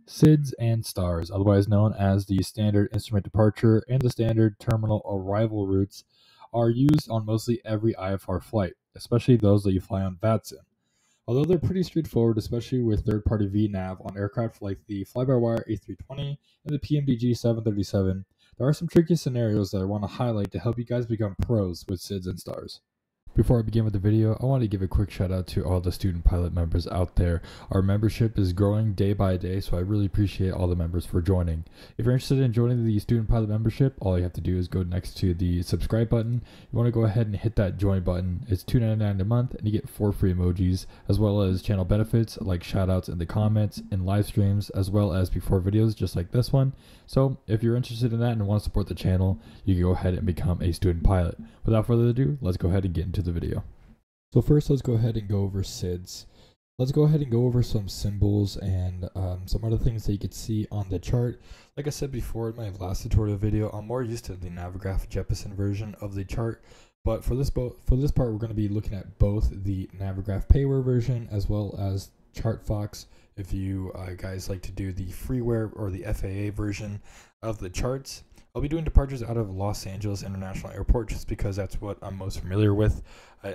SIDS and STARS, otherwise known as the Standard Instrument Departure and the Standard Terminal Arrival routes, are used on mostly every IFR flight, especially those that you fly on VATSIM. Although they're pretty straightforward, especially with third-party VNav on aircraft like the fly-by-wire A320 and the PMDG 737, there are some tricky scenarios that I want to highlight to help you guys become pros with SIDS and STARS. Before I begin with the video, I want to give a quick shout out to all the student pilot members out there. Our membership is growing day by day, so I really appreciate all the members for joining. If you're interested in joining the student pilot membership, all you have to do is go next to the subscribe button. You want to go ahead and hit that join button. It's $2.99 a month, and you get 4 free emojis, as well as channel benefits like shout outs in the comments, in live streams, as well as before videos just like this one. So if you're interested in that and want to support the channel, you can go ahead and become a student pilot. Without further ado, let's go ahead and get into the video. So first, let's go ahead and go over SIDS. Let's go ahead and go over some symbols and some other things that you can see on the chart. Like I said before in my last tutorial video, I'm more used to the Navigraph Jeppesen version of the chart, but for this part, we're going to be looking at both the Navigraph Payware version as well as ChartFox. If you guys like to do the freeware or the FAA version of the charts, I'll be doing departures out of Los Angeles International Airport just because that's what I'm most familiar with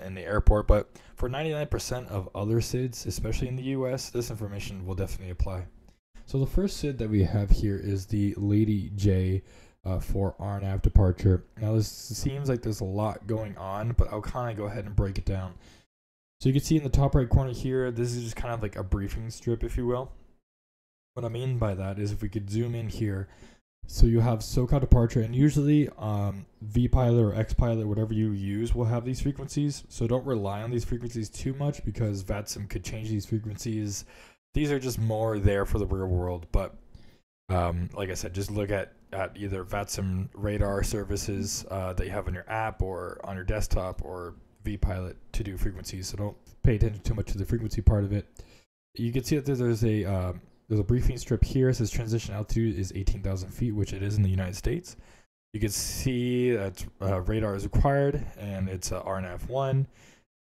in the airport. But for 99% of other SIDs, especially in the US, this information will definitely apply. So the first SID that we have here is the Lady J for RNAV departure. Now this seems like there's a lot going on, but I'll kind of go ahead and break it down. So you can see in the top right corner here, this is just kind of like a briefing strip, if you will. What I mean by that is if we could zoom in here, so you have SoCal departure, and usually VPilot or XPilot, whatever you use, will have these frequencies. So don't rely on these frequencies too much because VATSIM could change these frequencies. These are just more there for the real world. But like I said, just look at either VATSIM radar services that you have on your app or on your desktop, or VPilot to do frequencies. So don't pay attention too much to the frequency part of it. You can see that there's a briefing strip here. It says transition altitude is 18,000 feet, which it is in the United States. You can see that radar is required, and it's RNAV1.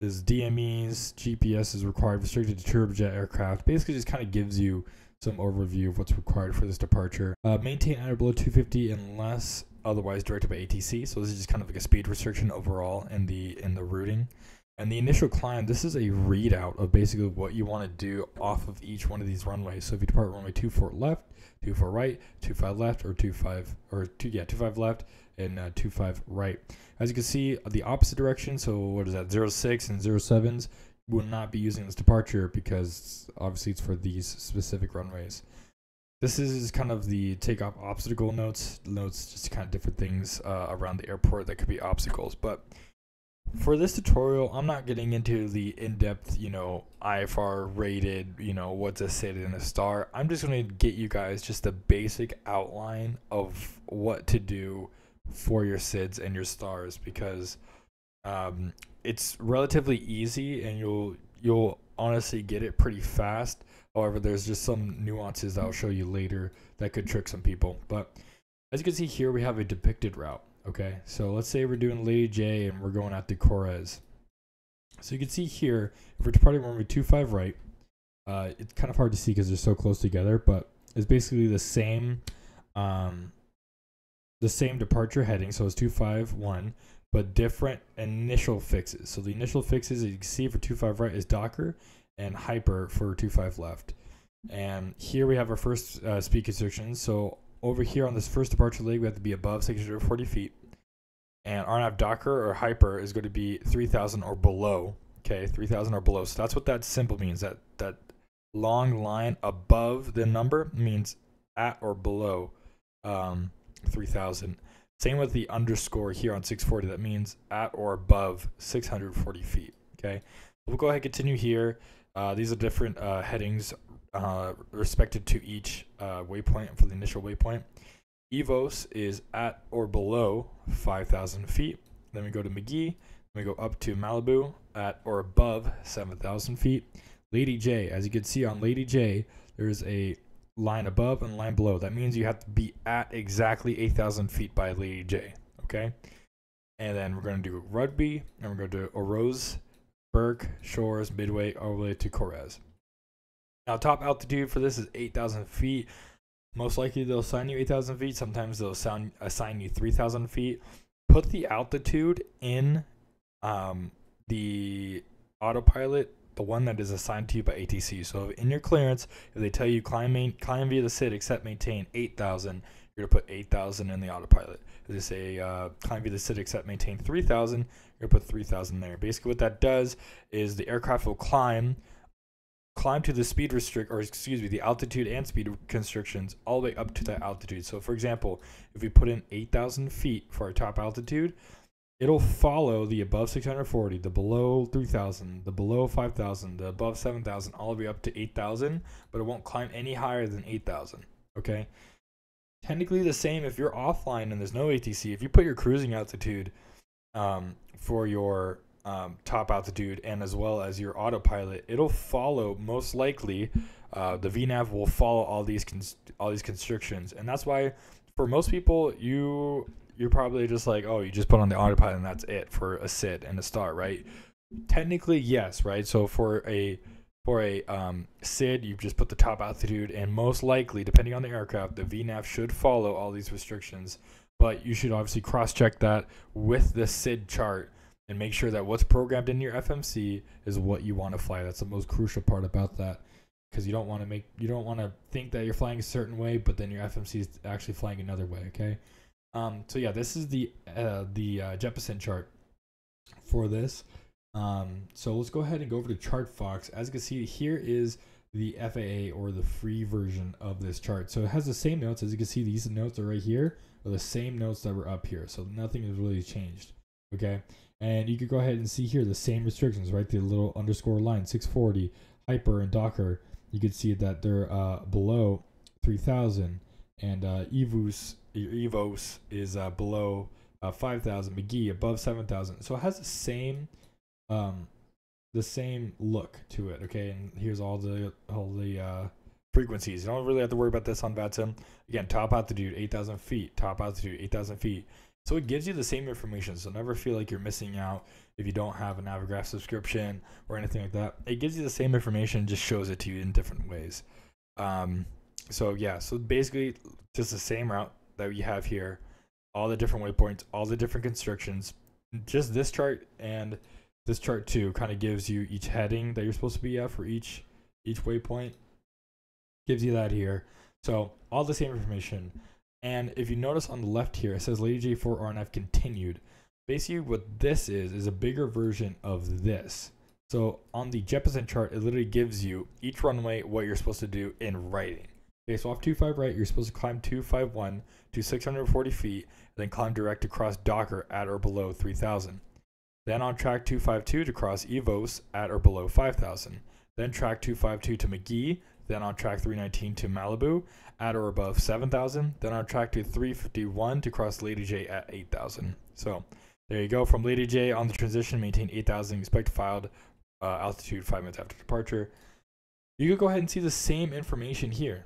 There's DMEs, GPS is required, restricted to turbojet aircraft. Basically, just kind of gives you some overview of what's required for this departure. Maintain at or below 250 unless otherwise directed by ATC. So this is just kind of like a speed restriction overall in the routing. And the initial climb, this is a readout of basically what you want to do off of each one of these runways. So if you depart runway 24 left, 24 right, 25 left, or 25 left and 25 right. As you can see, the opposite direction, so what is that, 06 and 07s, will not be using this departure because obviously it's for these specific runways. This is kind of the takeoff obstacle notes, just kind of different things around the airport that could be obstacles. But for this tutorial, I'm not getting into the in-depth, IFR rated, what's a SID and a star. I'm just going to get you guys just a basic outline of what to do for your SIDs and your stars, because it's relatively easy and you'll honestly get it pretty fast. However, there's just some nuances that I'll show you later that could trick some people. But as you can see here, we have a depicted route. Okay, so let's say we're doing Lady J and we're going out to Corez. So you can see here, if we're departing runway 25 right, it's kind of hard to see because they're so close together, but it's basically the same departure heading. So it's 251, but different initial fixes. So the initial fixes, as you can see, for 25 right is Docker and Hyper for 25 left. And here we have our first speed restrictions. So over here on this first departure leg, we have to be above 640 feet. And RNAV Docker or Hyper is going to be 3,000 or below. Okay, 3,000 or below. So that's what that symbol means. That long line above the number means at or below 3,000. Same with the underscore here on 640. That means at or above 640 feet. Okay, we'll go ahead and continue here. These are different headings respected to each waypoint. For the initial waypoint, EVOS is at or below 5,000 feet. Then we go to McGee. Then we go up to Malibu at or above 7,000 feet. Lady J, as you can see on Lady J, there's a line above and line below. That means you have to be at exactly 8,000 feet by Lady J. Okay, and then we're going to do Rugby, and we're going to do Oroz, Burke, Shores, Midway, all the way to Corez. Now, top altitude for this is 8,000 feet. Most likely they'll assign you 8,000 feet. Sometimes they'll assign you 3,000 feet. Put the altitude in the autopilot, the one that is assigned to you by ATC. So in your clearance, if they tell you climb via the SID except maintain 8,000, you're going to put 8,000 in the autopilot. If they say climb via the SID except maintain 3,000, you're going to put 3,000 there. Basically what that does is the aircraft will climb to the speed the altitude and speed constrictions all the way up to that altitude. So for example, if we put in 8,000 feet for our top altitude, it'll follow the above 640, the below 3,000, the below 5,000, the above 7,000, all the way up to 8,000, but it won't climb any higher than 8,000, okay? Technically the same if you're offline and there's no ATC. If you put your cruising altitude for your top altitude and as well as your autopilot, it'll follow, most likely the VNAV will follow all these constrictions. And that's why for most people you're probably just like, oh, you just put on the autopilot and that's it for a sit and a start, right? Technically yes, right? So for a SID, you just put the top altitude, and most likely, depending on the aircraft, the VNAV should follow all these restrictions. But you should obviously cross-check that with the SID chart and make sure that what's programmed in your FMC is what you want to fly. That's the most crucial part about that, because you don't want to think that you're flying a certain way, but then your FMC is actually flying another way. Okay. So yeah, this is the Jeppesen chart for this. So let's go ahead and go over to ChartFox. As you can see, here is the FAA or the free version of this chart. So it has the same notes. As you can see, these notes are right here, are the same notes that were up here. So nothing has really changed. Okay. And you can go ahead and see here the same restrictions, right? The little underscore line, 640, hyper and Docker. You can see that they're below 3,000, and EVOS is below 5,000. McGee above 7,000. So it has the same look to it. Okay, and here's all the frequencies. You don't really have to worry about this on VATSIM. Again, top altitude 8,000 feet. Top altitude 8,000 feet. So it gives you the same information. So never feel like you're missing out if you don't have a Navigraph subscription or anything like that. It gives you the same information, just shows it to you in different ways. So yeah, so basically just the same route that you have here, all the different waypoints, all the different constrictions. Just this chart and this chart too kind of gives you each heading that you're supposed to be at for each waypoint. Gives you that here. So all the same information. And if you notice on the left here, it says Lady J4 RNF continued. Basically what this is a bigger version of this. So on the Jeppesen chart, it literally gives you each runway, what you're supposed to do in writing. Okay, so off 25 right, you're supposed to climb 251 to 640 feet, then climb direct across Docker at or below 3,000. Then on track 252 to cross EVOS at or below 5,000. Then track 252 to McGee. Then on track 319 to Malibu at or above 7,000. Then on track to 351 to cross Lady J at 8,000. So there you go. From Lady J on the transition, maintain 8,000. Expect filed altitude 5 minutes after departure. You could go ahead and see the same information here.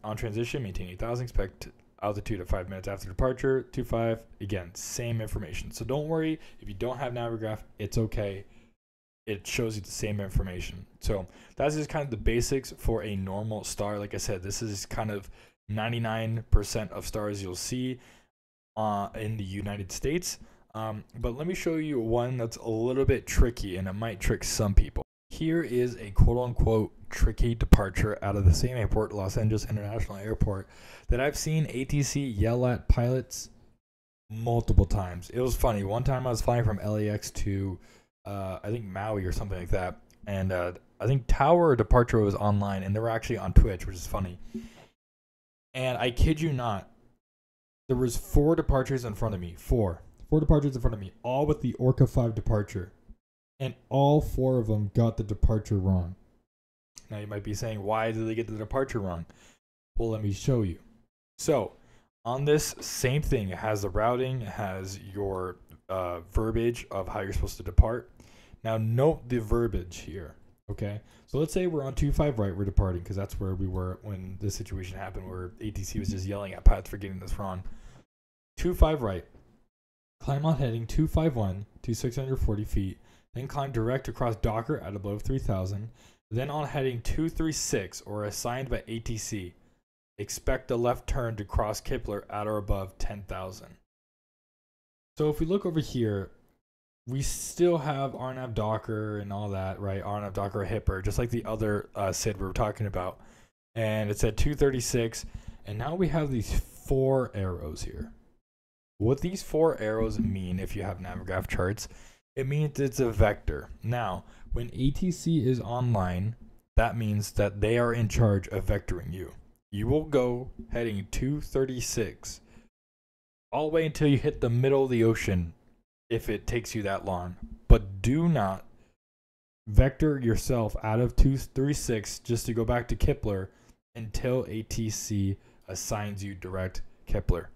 On transition, maintain 8,000. Expect altitude at 5 minutes after departure. 25. Again, same information. So don't worry if you don't have Navigraph. It's okay. It shows you the same information. So that's just kind of the basics for a normal star. Like I said, this is kind of 99% of stars you'll see in the United States. But let me show you one that's a little bit tricky, and it might trick some people. Here is a quote-unquote tricky departure out of the same airport, Los Angeles International Airport, that I've seen ATC yell at pilots multiple times. It was funny. One time I was flying from LAX to I think Maui or something like that, and I think Tower Departure was online, and they were actually on Twitch, which is funny. And I kid you not, there was 4 departures in front of me. Four departures in front of me, all with the Orca 5 departure, and all 4 of them got the departure wrong. Now you might be saying, why did they get the departure wrong? Well, let me show you. So on this same thing, it has the routing, it has your verbiage of how you're supposed to depart. Now note the verbiage here. Okay, so let's say we're on 25 right, we're departing, because that's where we were when this situation happened, where ATC was just yelling at pilots for getting this wrong. 25 right, climb on heading 251 to 640 feet, then climb direct across Docker at above 3,000, Then on heading 236 or assigned by ATC, expect a left turn to cross Kepler at or above 10,000. So if we look over here, we still have RNAV Docker and all that, right? RNAV Docker Hipper, just like the other SID we were talking about. And it's at 236, and now we have these 4 arrows here. What these 4 arrows mean, if you have Navigraph charts, it means it's a vector. Now, when ATC is online, that means that they are in charge of vectoring you. You will go heading 236 all the way until you hit the middle of the ocean, if it takes you that long. But do not vector yourself out of 236 just to go back to Kepler until ATC assigns you direct Kepler.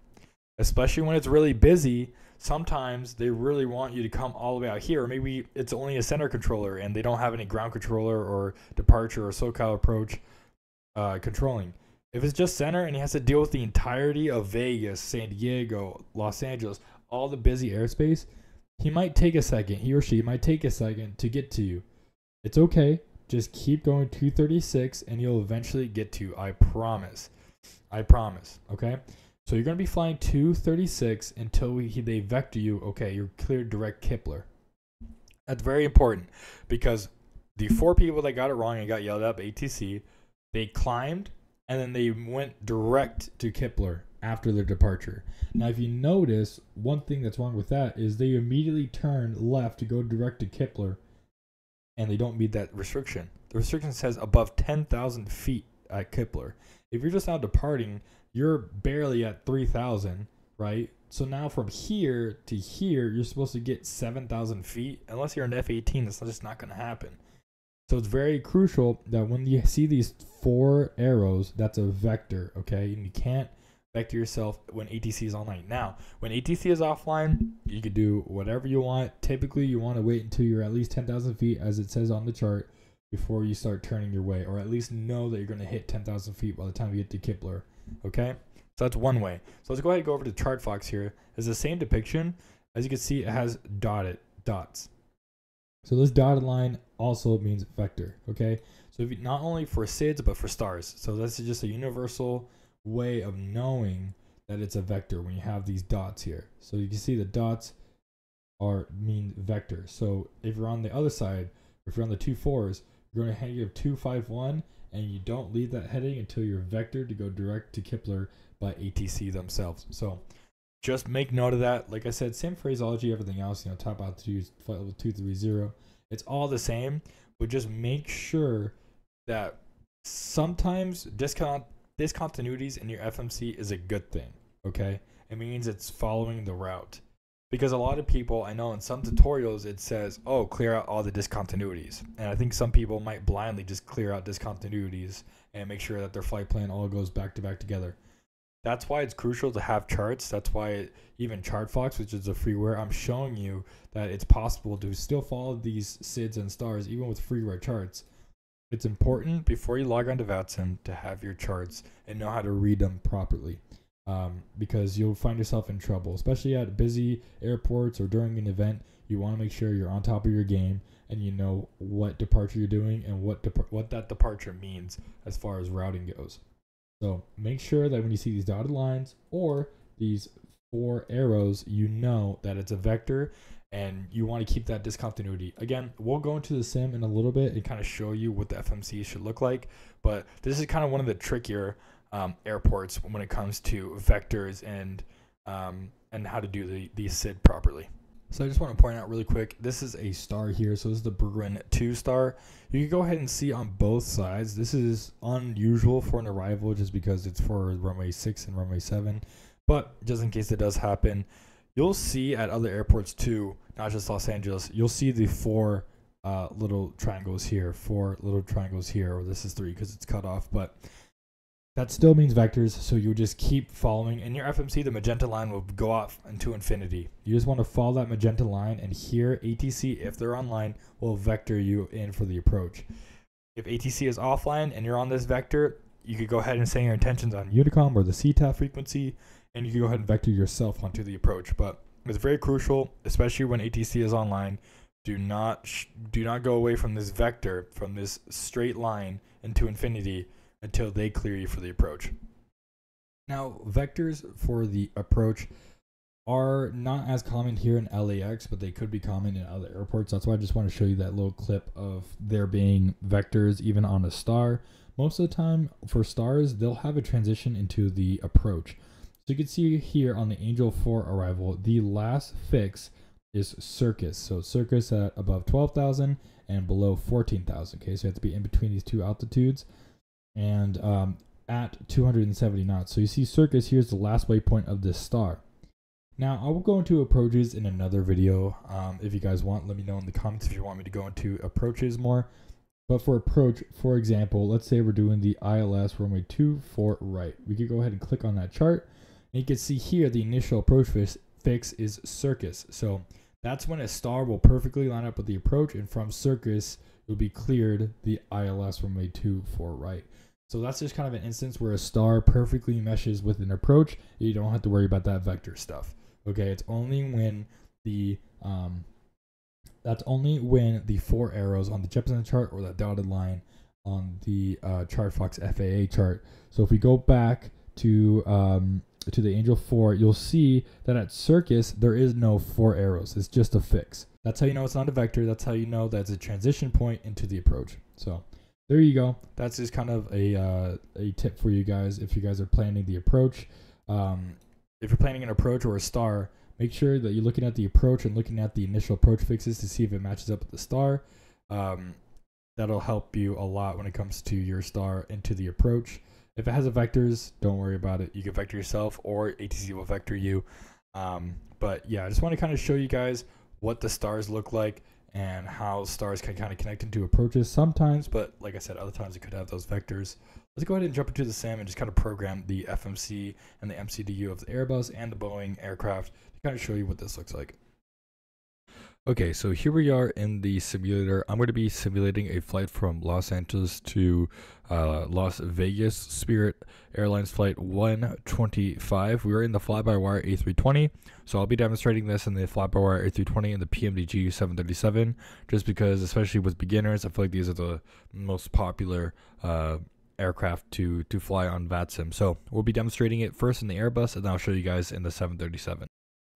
Especially when it's really busy, sometimes they really want you to come all the way out here. Maybe it's only a center controller and they don't have any ground controller or departure or SoCal approach controlling. If it's just center and he has to deal with the entirety of Vegas, San Diego, Los Angeles, all the busy airspace, he might take a second, he or she might take a second to get to you. It's okay. Just keep going 236 and you'll eventually get to you. I promise. I promise. Okay? So you're going to be flying 236 until they vector you. Okay, you're cleared direct Kepler. That's very important because the 4 people that got it wrong and got yelled at by ATC, they climbed and then they went direct to Kepler after their departure. Now, if you notice, one thing that's wrong with that is they immediately turn left to go direct to Kepler, and they don't meet that restriction. The restriction says above 10,000 feet at Kepler. If you're just now departing, you're barely at 3,000, right? So now from here to here, you're supposed to get 7,000 feet. Unless you're an F-18, that's just not going to happen. So it's very crucial that when you see these 4 arrows, that's a vector, okay? And you can't vector yourself when ATC is online. Now, when ATC is offline, you can do whatever you want. Typically, you want to wait until you're at least 10,000 feet, as it says on the chart, before you start turning your way, or at least know that you're going to hit 10,000 feet by the time you get to Kepler, okay? So that's one way. So let's go ahead and go over to ChartFox here. It's the same depiction. As you can see, it has dots. So this dotted line also means vector, okay? So if you, not only for SIDS, but for stars. So that's just a universal way of knowing that it's a vector when you have these dots here. So you can see the dots mean vector. So if you're on the other side, if you're on the 2-4s, you're going to head of 251, and you don't leave that heading until you're vectored to go direct to Kepler by ATC themselves. So just make note of that. Like I said, same phraseology, everything else, top altitude, flight level 230. It's all the same, but just make sure that sometimes discontinuities in your FMC is a good thing, okay? It means it's following the route. Because a lot of people, I know in some tutorials, it says, oh, clear out all the discontinuities. And I think some people might blindly just clear out discontinuities and make sure that their flight plan all goes back to back together. That's why it's crucial to have charts. That's why even ChartFox, which is a freeware, I'm showing you that it's possible to still follow these SIDS and stars, even with freeware charts. It's important before you log on to VATSIM to have your charts and know how to read them properly. Because you'll find yourself in trouble, especially at busy airports or during an event. You want to make sure you're on top of your game and you know what departure you're doing and what that departure means as far as routing goes. So make sure that when you see these dotted lines or these 4 arrows, you know that it's a vector and you want to keep that discontinuity. Again, we'll go into the sim in a little bit and kind of show you what the FMC should look like, but this is kind of one of the trickier airports when it comes to vectors and how to do the SID properly. So I just want to point out really quick, this is a star here. So this is the Bruin 2 star. You can go ahead and see on both sides. This is unusual for an arrival just because it's for runway 6 and runway 7. But just in case it does happen, you'll see at other airports too, not just Los Angeles, you'll see the 4 little triangles here, 4 little triangles here, or this is 3 because it's cut off, but that still means vectors, so you'll just keep following. In your FMC, the magenta line will go off into infinity. You just want to follow that magenta line, and here, ATC, if they're online, will vector you in for the approach. If ATC is offline and you're on this vector, you could go ahead and say your intentions on Unicom or the CTAF frequency, and you can go ahead and vector yourself onto the approach. But it's very crucial, especially when ATC is online, Do not go away from this vector, from this straight line into infinity until they clear you for the approach. Now, vectors for the approach are not as common here in LAX, but they could be common in other airports. That's why I just want to show you that little clip of there being vectors even on a star. Most of the time for stars, they'll have a transition into the approach. So you can see here on the Angel 4 arrival, the last fix is Circus. So Circus at above 12,000 and below 14,000. Okay, so you have to be in between these two altitudes, and at 270 knots. So you see Circus, here's the last waypoint of this star. Now I will go into approaches in another video. If you guys want, let me know in the comments if you want me to go into approaches more. But for approach, for example, let's say we're doing the ILS runway 24 right. We could go ahead and click on that chart, and you can see here the initial approach fix is Circus. So that's when a star will perfectly line up with the approach, and from Circus you'll be cleared the ILS runway 24 right. So that's just kind of an instance where a star perfectly meshes with an approach. You don't have to worry about that vector stuff. Okay, it's only when the that's only when the 4 arrows on the Jefferson chart or that dotted line on the ChartFox FAA chart. So if we go back to the Angel 4, you'll see that at Circus there is no 4 arrows. It's just a fix. That's how you know it's not a vector. That's how you know that's a transition point into the approach. So there you go. That's just kind of a tip for you guys if you guys are planning the approach. If you're planning an approach or a star, make sure that you're looking at the approach and looking at the initial approach fixes to see if it matches up with the star. That'll help you a lot when it comes to your star into the approach. If it has a vectors, don't worry about it. You can vector yourself or ATC will vector you. But yeah, I just want to kind of show you guys what the stars look like and how stars can kind of connect into approaches sometimes, but like I said, other times it could have those vectors. Let's go ahead and jump into the SIM and just kind of program the FMC and the MCDU of the Airbus and the Boeing aircraft to kind of show you what this looks like. Okay, so here we are in the simulator. I'm going to be simulating a flight from Los Angeles to Las Vegas, Spirit Airlines flight 125. We are in the fly-by-wire A320, so I'll be demonstrating this in the fly-by-wire A320 and the PMDG 737, just because, especially with beginners, I feel like these are the most popular aircraft to fly on VATSIM. So we'll be demonstrating it first in the Airbus, and then I'll show you guys in the 737.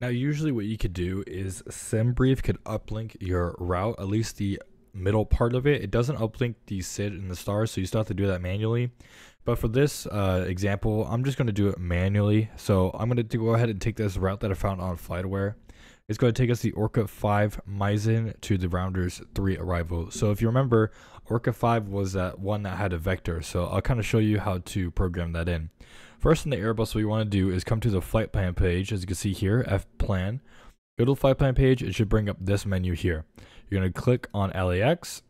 Now, usually what you could do is SimBrief could uplink your route, at least the middle part of it. It doesn't uplink the SID and the stars, so you still have to do that manually. But for this example, I'm just going to do it manually. So I'm going to go ahead and take this route that I found on FlightAware. It's going to take us the Orca 5 Meisen to the Rounders 3 arrival. So if you remember, Orca 5 was that one that had a vector. So I'll kind of show you how to program that in. First in the Airbus, what you want to do is come to the flight plan page. As you can see here, F plan. Go to the flight plan page. It should bring up this menu here. You're going to click on LAX.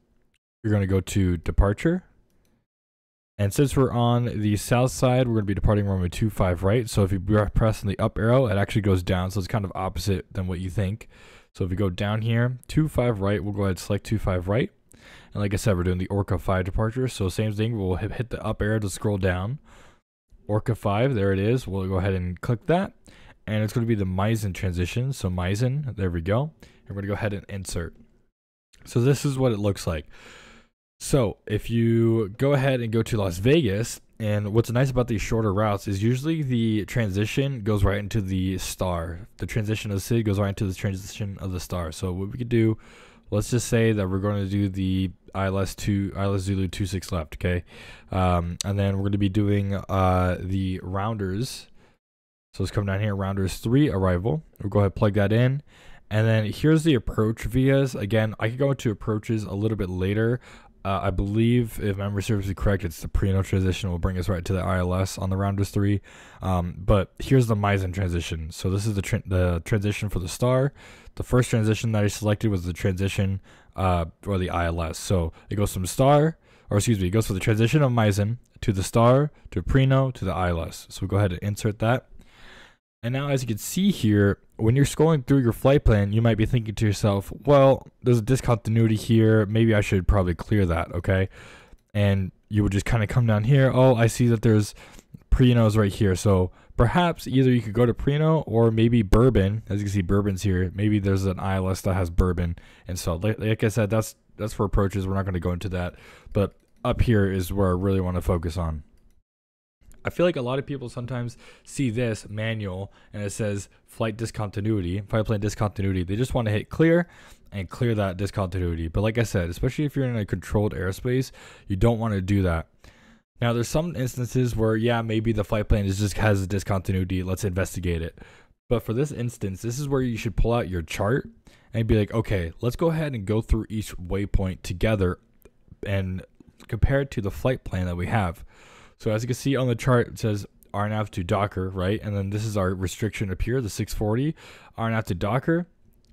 You're going to go to departure. And since we're on the south side, we're going to be departing runway 25 right. So if you press on the up arrow, it actually goes down. So it's kind of opposite than what you think. So if we go down here, 25 right, we'll go ahead and select 25 right. And like I said, we're doing the Orca 5 departure. So same thing, we'll hit the up arrow to scroll down. Orca 5, there it is. We'll go ahead and click that. And it's going to be the Meisen transition. So Meisen, there we go. And we're going to go ahead and insert. So this is what it looks like. So if you go ahead and go to Las Vegas, and what's nice about these shorter routes is usually the transition goes right into the star. The transition of the SID goes right into the transition of the star. So what we could do, let's just say that we're going to do the ILS Zulu 26 left, okay? And then we're going to be doing the Rounders. So let's come down here, Rounders 3 arrival. We'll go ahead and plug that in. And then here's the approach vias. Again, I could go into approaches a little bit later. I believe, if memory serves me correct, it's the Prino transition will bring us right to the ILS on the Rounders 3. But here's the Meisen transition. So this is the transition for the star. The first transition that I selected was the transition for the ILS. So it goes from star, or excuse me, it goes from the transition of Meisen to the star, to Prino, to the ILS. So we'll go ahead and insert that. And now, as you can see here, when you're scrolling through your flight plan, you might be thinking to yourself, well, there's a discontinuity here. Maybe I should probably clear that, okay? And you would just kind of come down here. Oh, I see that there's Preno's right here. So perhaps either you could go to Preno or maybe Bourbon. As you can see, Bourbon's here. Maybe there's an ILS that has Bourbon installed. Like I said, that's for approaches. We're not going to go into that. But up here is where I really want to focus on. I feel like a lot of people sometimes see this manual and it says flight discontinuity, flight plan discontinuity. They just want to hit clear and clear that discontinuity. But like I said, especially if you're in a controlled airspace, you don't want to do that. Now, there's some instances where, yeah, maybe the flight plan just has a discontinuity. Let's investigate it. But for this instance, this is where you should pull out your chart and be like, okay, let's go ahead and go through each waypoint together and compare it to the flight plan that we have. So as you can see on the chart, it says RNAV to Docker, right? And then this is our restriction up here, the 640, RNAV to Docker.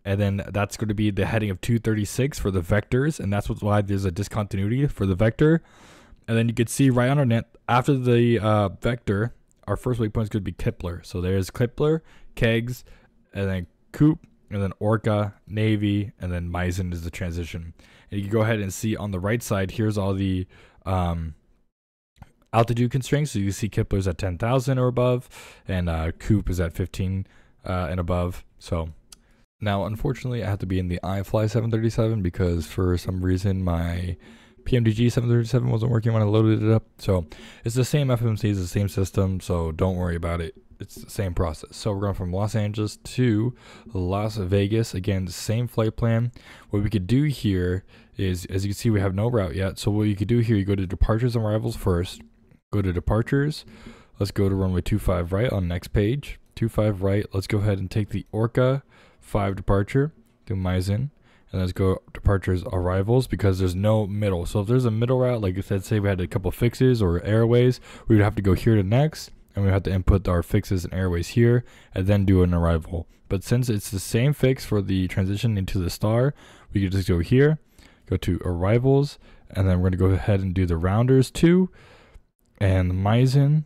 And then that's going to be the heading of 236 for the vectors. And that's why there's a discontinuity for the vector. And then you can see right on our net, after the vector, our first waypoint is going to be Kepler. So there's Kepler, Kegs, and then Coop, and then Orca, Navy, and then Meisen is the transition. And you can go ahead and see on the right side, here's all the altitude constraints. So you can see Kepler's at 10,000 or above, and Coop is at 15 and above. So now, unfortunately, I have to be in the iFly 737 because for some reason my PMDG 737 wasn't working when I loaded it up. So it's the same FMC, it's the same system, so don't worry about it. It's the same process. So we're going from Los Angeles to Las Vegas. Again, the same flight plan. What we could do here is, as you can see, we have no route yet. So what you could do here, you go to departures and arrivals first. Go to departures. Let's go to runway 25 right on next page. 25 right. Let's go ahead and take the Orca 5 departure to Meisen. And let's go departures arrivals because there's no middle. So if there's a middle route, like I said, say we had a couple fixes or airways, we would have to go here to next. And we have to input our fixes and airways here and then do an arrival. But since it's the same fix for the transition into the star, we could just go here, go to arrivals, and then we're going to go ahead and do the rounders too. And the Meisen,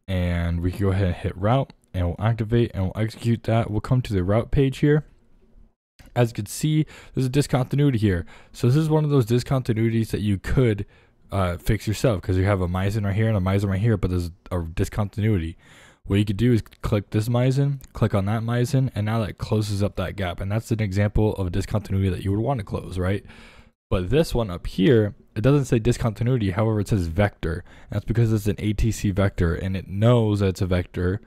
and we can go ahead and hit route, and we'll activate and we'll execute that. We'll come to the route page here. As you can see, there's a discontinuity here. So this is one of those discontinuities that you could fix yourself because you have a Meisen right here and a Meisen right here, but there's a discontinuity. What you could do is click this Meisen, click on that Meisen, and now that closes up that gap. And that's an example of a discontinuity that you would want to close, right? But this one up here, it doesn't say discontinuity, however, it says vector. That's because it's an ATC vector, and it knows that it's a vector.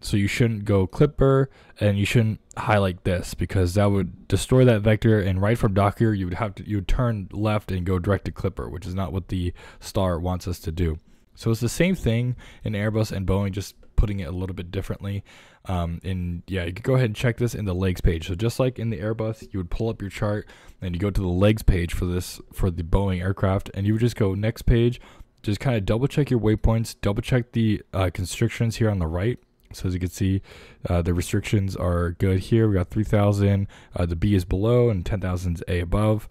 So you shouldn't go Clipper, and you shouldn't highlight this because that would destroy that vector. And right from Docker, you would turn left and go direct to Clipper, which is not what the star wants us to do. So it's the same thing in Airbus and Boeing, just putting it a little bit differently. And yeah, you could go ahead and check this in the legs page. So just like in the Airbus, you would pull up your chart and you go to the legs page for the Boeing aircraft, and you would just go next page, just kind of double check your waypoints, double check the constrictions here on the right. So as you can see, the restrictions are good here. We got 3,000, the B is below, and 10,000 is A above.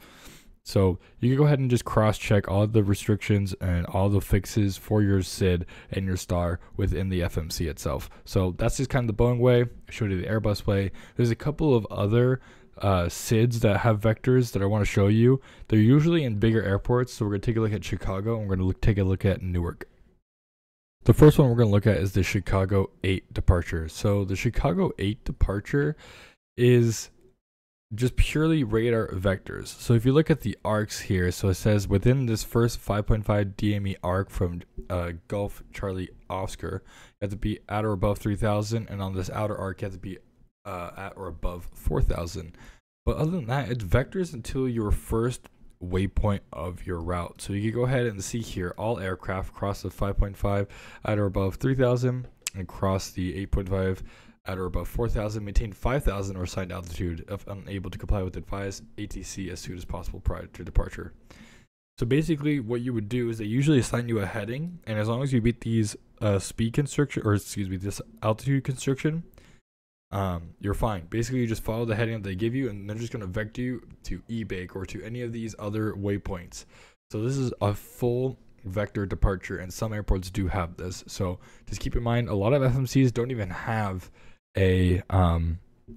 So you can go ahead and just cross-check all the restrictions and all the fixes for your SID and your star within the FMC itself. So that's just kind of the Boeing way. I showed you the Airbus way. There's a couple of other SIDs that have vectors that I want to show you. They're usually in bigger airports. So we're going to take a look at Chicago, and we're going to take a look at Newark. The first one we're going to look at is the Chicago 8 departure. So the Chicago 8 departure is just purely radar vectors. So if you look at the arcs here, so it says within this first 5.5 DME arc from Gulf Charlie Oscar, you have to be at or above 3,000, and on this outer arc, you have to be at or above 4,000. But other than that, it's vectors until your first waypoint of your route. So you can go ahead and see here, all aircraft cross the 5.5 at or above 3,000 and cross the 8.5 at or above 4,000, maintain 5,000 or assigned altitude if unable to comply with advised ATC as soon as possible prior to departure. So basically what you would do is they usually assign you a heading, and as long as you beat these speed constriction, or excuse me, this altitude constriction, you're fine. Basically you just follow the heading that they give you, and they're just going to vector you to EBAKE or to any of these other waypoints. So this is a full vector departure, and some airports do have this. So just keep in mind, a lot of FMCs don't even have a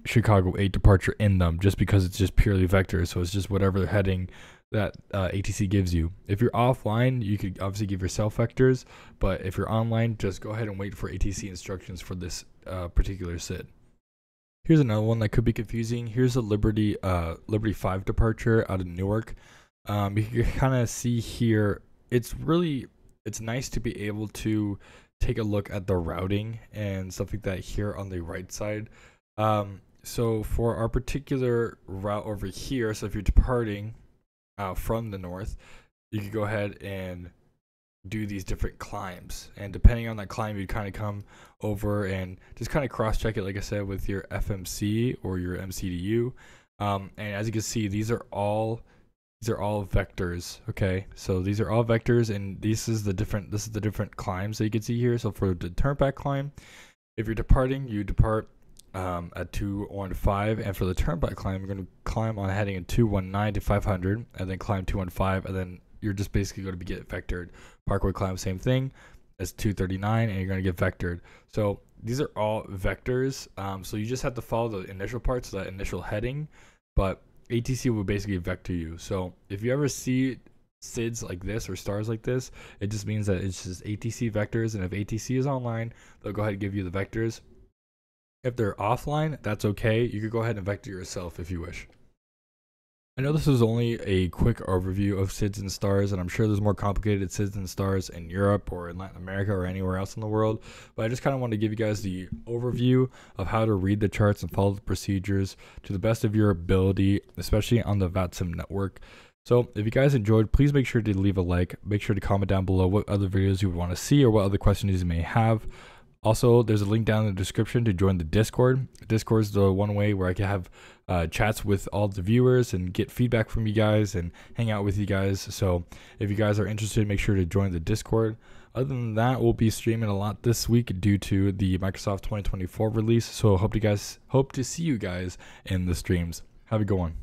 Chicago 8 departure in them, just because it's just purely vector. So it's just whatever heading that ATC gives you. If you're offline, you could obviously give yourself vectors, but if you're online, just go ahead and wait for ATC instructions for this particular SID. Here's another one that could be confusing. Here's a Liberty 5 departure out of Newark. You can kind of see here, it's nice to be able to take a look at the routing and stuff like that here on the right side. So for our particular route over here, so if you're departing from the north, you could go ahead and do these different climbs, and depending on that climb, you'd kind of come over and just kind of cross check it, like I said, with your FMC or your MCDU. And as you can see, these are all vectors. Okay, so these are all vectors, and this is the different climbs that you can see here. So for the turnback climb, if you're departing, you depart at 215, and for the turnback climb, you're going to climb on heading in 219 to 500, and then climb 215, and then you're just basically going to get vectored. Parkway climb, same thing as 239, and you're going to get vectored. So these are all vectors. So you just have to follow the initial parts, so that initial heading, but ATC will basically vector you. So if you ever see SIDs like this or stars like this, it just means that it's just ATC vectors, and if ATC is online, they'll go ahead and give you the vectors. If they're offline, that's okay. You could go ahead and vector yourself if you wish. I know this was only a quick overview of SIDs and stars, and I'm sure there's more complicated SIDs and stars in Europe or in Latin America or anywhere else in the world, but I just kind of want to give you guys the overview of how to read the charts and follow the procedures to the best of your ability, especially on the VATSIM network. So if you guys enjoyed, please make sure to leave a like. Make sure to comment down below what other videos you would want to see or what other questions you may have. Also, there's a link down in the description to join the Discord. Discord is the one way where I can have chats with all the viewers and get feedback from you guys and hang out with you guys. So if you guys are interested, make sure to join the Discord. Other than that, we'll be streaming a lot this week due to the Microsoft 2024 release. So hope to see you guys in the streams. Have a good one.